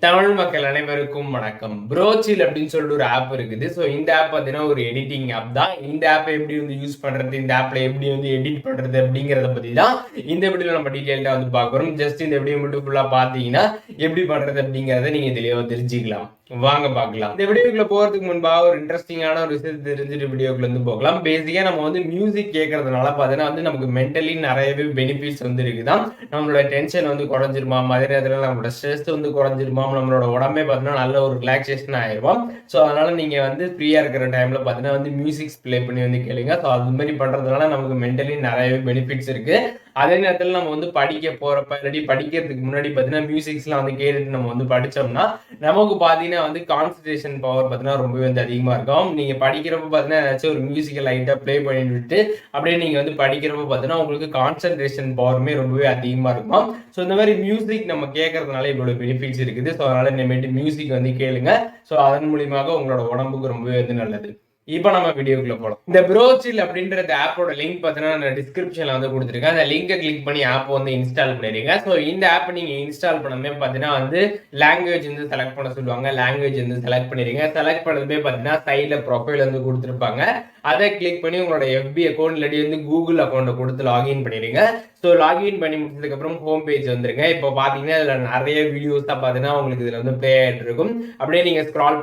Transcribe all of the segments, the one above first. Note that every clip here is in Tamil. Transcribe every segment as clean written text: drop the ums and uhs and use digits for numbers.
தமிழ் மக்கள் அனைவருக்கும் வணக்கம். ப்ரோச்சில் அப்படின்னு சொல்லிட்டு ஒரு ஆப் இருக்குது. ஸோ இந்த ஆப் பார்த்தீங்கன்னா ஒரு எடிட்டிங் ஆப் தான். இந்த ஆப் எப்படி வந்து யூஸ் பண்றது, இந்த ஆப்ல எப்படி வந்து எடிட் பண்றது அப்படிங்கிறத பத்தி தான் இந்த வீடியோல நம்ம டீடைல்டா வந்து பார்க்குறோம். ஜஸ்ட் இந்த வீடியோ மட்டும் ஃபுல்லா பார்த்தீங்கன்னா எப்படி பண்றது அப்படிங்கிறத நீங்க தெளிவா தெரிஞ்சுக்கலாம். வாங்க பார்க்கலாம். இந்த வீடியோக்குள்ள போறதுக்கு முன்பாக ஒரு இன்ட்ரெஸ்டிங்கான ஒரு விஷயத்தை தெரிஞ்சுட்டு வீடியோக்குள்ள வந்து போகலாம். பேசிக்கா நம்ம வந்து மியூசிக் கேட்கறதுனால பார்த்தீங்கன்னா வந்து நமக்கு மென்டலி நிறையவே பெனிஃபிட்ஸ் வந்து இருக்குதான். நம்மளோட டென்ஷன் வந்து குறைஞ்சிருமா, அதே நேரத்தில் நம்மளோட ஸ்ட்ரெஸ் வந்து குறைஞ்சிருமா, நம்மளோட உடம்பே பார்த்தீங்கன்னா நல்ல ஒரு ரிலாக்ஸேஷன் ஆயிரும். ஸோ அதனால நீங்க வந்து ஃப்ரீயா இருக்கிற டைம்ல பார்த்தீங்கன்னா வந்து மியூசிக்ஸ் ப்ளே பண்ணி வந்து கேளுங்க. ஸோ அது மாதிரி பண்றதுனால நமக்கு மென்டலி நிறையவே பெனிஃபிட்ஸ் இருக்கு. அதே நேரத்தில் நம்ம வந்து படிக்க போறப்ப இல்லாட்டி படிக்கிறதுக்கு முன்னாடி பார்த்தீங்கன்னா மியூசிக்ஸ்லாம் வந்து கேட்டுட்டு நம்ம வந்து படிச்சோம்னா நமக்கு பார்த்தீங்கன்னா வந்து கான்சன்ட்ரேஷன் பவர் பார்த்தீங்கன்னா ரொம்பவே வந்து அதிகமா இருக்கும். நீங்க படிக்கிறப்ப பார்த்தீங்கன்னா ஏதாச்சும் ஒரு மியூசிக்கல் லைட்டா ப்ளே பண்ணிட்டு விட்டு அப்படியே நீங்க வந்து படிக்கிறப்ப பார்த்தீங்கன்னா உங்களுக்கு கான்சன்ட்ரேஷன் பவருமே ரொம்பவே அதிகமா இருக்கும். ஸோ இந்த மாதிரி மியூசிக் நம்ம கேட்கறதுனால இவ்வளவு பெனிஃபிட்ஸ் இருக்குது. ஸோ அதனால இனிமேட்டு மியூசிக் வந்து கேளுங்க. ஸோ அதன் மூலியமாக உங்களோட உடம்புக்கு ரொம்பவே வந்து நல்லது. இப்போ நம்ம வீடியோக்குள்ள போலாம். இந்த ப்ரோச்சில் அப்படின்ற ஆப்போட லிங்க் பார்த்தீங்கன்னா நான் டிஸ்கிரிப்ஷன்ல வந்து கொடுத்துருக்கேன். அந்த லிங்கை கிளிக் பண்ணி ஆப் வந்து இன்ஸ்டால் பண்ணிடுங்க. ஸோ இந்த ஆப் நீங்க இன்ஸ்டால் பண்ணதுமே பார்த்தீங்கன்னா வந்து லாங்குவேஜ் வந்து செலக்ட் பண்ண சொல்லுவாங்க. லாங்குவேஜ் வந்து செலக்ட் பண்ணிடுங்க. செலக்ட் பண்ணதுமே பார்த்தீங்கன்னா சைடில் ப்ரொஃபைல் வந்து கொடுத்துருப்பாங்க. அதை கிளிக் பண்ணி உங்களோட எஃபி அக்கௌண்ட் இல்லாட்டி வந்து கூகுள் அக்கௌண்ட்டை கொடுத்து லாகின் பண்ணிடுங்க. ஸோ லாகின் பண்ணி முடிச்சதுக்கு அப்புறம் ஹோம் பேஜ் வந்துருங்க. இப்போ பார்த்தீங்கன்னா இதில் நிறைய வீடியோஸ் தான் பார்த்தீங்கன்னா உங்களுக்கு இதில் வந்து ப்ளே ஆகிட்டு இருக்கும். அப்படியே நீங்க ஸ்க்ரால்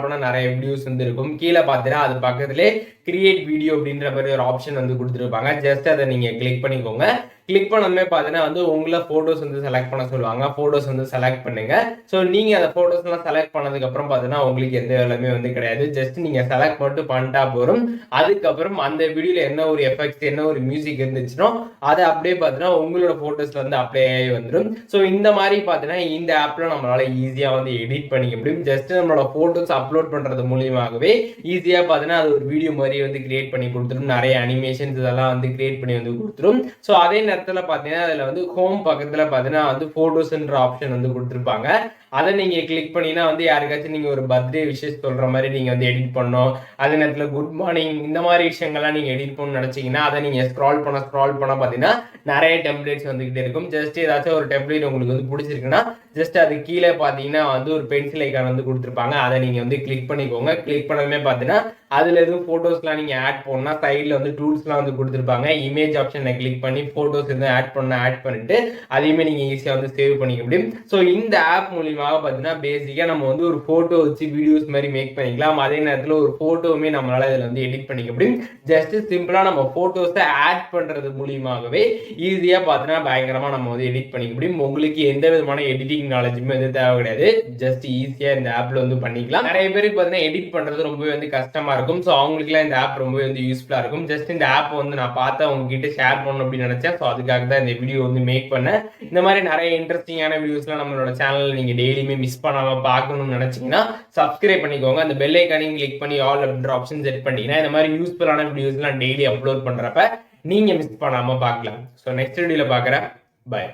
பண்ண நிறைய வீடியோஸ் வந்து இருக்கும். கீழே பார்த்தீங்கன்னா அது பக்கத்திலே கிரியேட் வீடியோ அப்படின்ற மாதிரி ஒரு ஆப்ஷன் வந்து கொடுத்துருப்பாங்க. ஜஸ்ட் அதை நீங்க கிளிக் பண்ணிக்கோங்க. கிளிக் பண்ணதுமே பார்த்தீங்கன்னா வந்து உங்களை போட்டோஸ் வந்து செலக்ட் பண்ண சொல்லுவாங்க. போட்டோஸ் வந்து செலக்ட் பண்ணுங்க. ஸோ நீங்க அந்த போட்டோஸ் எல்லாம் செலக்ட் பண்ணதுக்கு அப்புறம் பார்த்தீங்கன்னா உங்களுக்கு எந்த வேலையுமே வந்து கிடையாது. ஜஸ்ட் நீங்க செலக்ட் மட்டும் பண்ணிட்டா போதும். அதுக்கப்புறம் அந்த வீடியோல என்ன ஒரு எஃபெக்ட்ஸ் என்ன ஒரு மியூசிக் இருந்துச்சுனோ அதை அப்படியே பார்த்தீங்கன்னா உங்களோட போட்டோஸ்ல வந்து அப்ளை ஆகி வந்துடும். ஸோ இந்த மாதிரி பார்த்தீங்கன்னா இந்த ஆப்ல நம்மளால ஈஸியா வந்து எடிட் பண்ணிக்க முடியும். ஜஸ்ட் நம்மளோட போட்டோஸ் அப்லோட் பண்றது மூலியமாகவே ஈஸியா பார்த்தீங்கன்னா அது ஒரு வீடியோ மாதிரி வந்து கிரியேட் பண்ணி கொடுத்துரும். நிறைய அனிமேஷன்ஸ் இதெல்லாம் வந்து கிரியேட் பண்ணி வந்து கொடுத்துரும். ஸோ அதே நேரத்தில் பார்த்தீங்கன்னா அதில் வந்து ஹோம் பக்கத்தில் பார்த்தீங்கன்னா வந்து ஃபோட்டோஸ்ன்ற ஆப்ஷன் வந்து கொடுத்துருப்பாங்க. அதை நீங்க கிளிக் பண்ணினா வந்து யாருக்காச்சும் நீங்க ஒரு பர்த்டே விஷஸ் சொல்ற மாதிரி நீங்க வந்து எடிட் பண்ணணும். அதே நேரத்தில் குட் மார்னிங் இந்த மாதிரி விஷயங்கள்லாம் நீங்க எடிட் பண்ணணும்னு நினைச்சீங்கன்னா அதை நீங்க ஸ்க்ரால் பண்ண பார்த்தீங்கன்னா நிறைய டெம்ப்ளேட்ஸ் வந்துகிட்டே இருக்கும். ஜஸ்ட் ஏதாச்சும் ஒரு டெம்ப்ளேட் உங்களுக்கு வந்து பிடிச்சிருக்குன்னா ஜஸ்ட் அது கீழே பார்த்தீங்கன்னா வந்து ஒரு பென்சில் ஐக்கான் வந்து கொடுத்துருப்பாங்க. அதை நீங்க வந்து கிளிக் பண்ணிக்கோங்க. கிளிக் பண்ணதுமே பார்த்தீங்கன்னா அதுல எதுவும் போட்டோஸ்லாம் நீங்க ஆட் பண்ணா சைட்ல வந்து டூல்ஸ்லாம் வந்து கொடுத்துருப்பாங்க. இமேஜ் ஆப்ஷனை கிளிக் பண்ணி போட்டோஸ் எதுவும் ஆட் பண்ணிட்டு அதையுமே நீங்க ஈஸியா வந்து சேவ் பண்ணிக்க முடியும். ஸோ இந்த ஆப் மூலியமாக பார்த்தீங்கன்னா பேசிக்கா நம்ம வந்து ஒரு போட்டோ வச்சு வீடியோஸ் மாதிரி மேக் பண்ணிக்கலாம். அதே நேரத்தில் ஒரு போட்டோவுமே நம்மளால இதுல வந்து எடிட் பண்ணிக்க முடியும். ஜஸ்ட் சிம்பிளா நம்ம போட்டோஸை ஆட் பண்றது மூலியமாகவே ஈஸியா பார்த்தீங்கன்னா பயங்கரமா நம்ம வந்து எடிட் பண்ணிக்க முடியும். உங்களுக்கு எந்த விதமான எடிட்டிங் நாலேஜுமே வந்து தேவை கிடையாது. ஜஸ்ட் ஈஸியா இந்த ஆப்ல வந்து பண்ணிக்கலாம். நிறைய பேருக்கு பார்த்தீங்கன்னா எடிட் பண்றது ரொம்பவே வந்து கஷ்டமா இருக்கும். ஸோ அவங்களுக்குலாம் இந்த ஆப் ரொம்பவே வந்து யூஸ்ஃபுல்லா இருக்கும். ஜஸ்ட் இந்த ஆப் வந்து நான் பார்த்தா உங்ககிட்ட ஷேர் பண்ணணும் அப்படின்னு நினைச்சேன். ஸோ அதுக்காக தான் இந்த வீடியோ வந்து மேக் பண்ணேன். இந்த மாதிரி நிறைய இன்ட்ரெஸ்டிங்கான வீடியோஸ்லாம் நம்மளோட சேனல் நீங்க டெய்லியுமே மிஸ் பண்ணாம பார்க்கணும்னு நினைச்சீங்கன்னா சப்ஸ்கிரைப் பண்ணிக்கோங்க. அந்த பெல் ஐக்கானையும் கிளிக் பண்ணி ஆல் அப்படின்ற ஆப்ஷன் செட் பண்ணிட்டீங்கன்னா இந்த மாதிரி யூஸ்ஃபுல்லான வீடியோஸ்லாம் டெய்லி அப்லோட் பண்றப்ப நீங்க மிஸ் பண்ணாம பார்க்கலாம். ஸோ நெக்ஸ்ட் வீடியோல பார்க்குறேன். பை.